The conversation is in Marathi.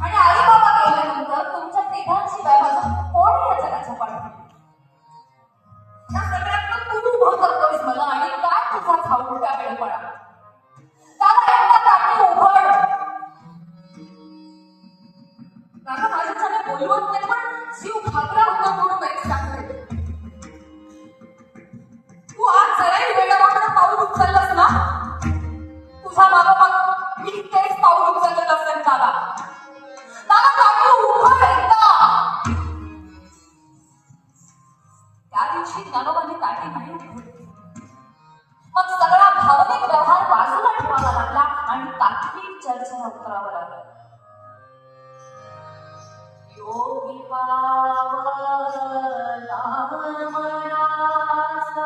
आणि आई बाबा गेल्यानंतर तुमच्या तिघांशिवाय माझं कोण या जगाच्या पाठीत? त्या सगळ्यात तू उभं करतोयस मला आणि काय तुझा खाऊटा वेळपणा? दादा एकदा टाकी उघड. दादा माझ्याच्याने बोलवत नाही पण जीव घाबरा होता म्हणून नाही सांगते. तू आज जराही वेळामध्ये पाऊल उचललंस ना, तुझ्या मागोमाग मी तेच पाऊल उचलत असेल. दादा दादा टाकी उघड एकदा. त्या दिवशी ज्ञानोबांनी ताटी नाही उघडली. मग सगळा भावनिक व्यवहार बाजूला ठेवावा लागला आणि तात्विक चर्चेला उतरावं लागलं. योगी पावला मनासा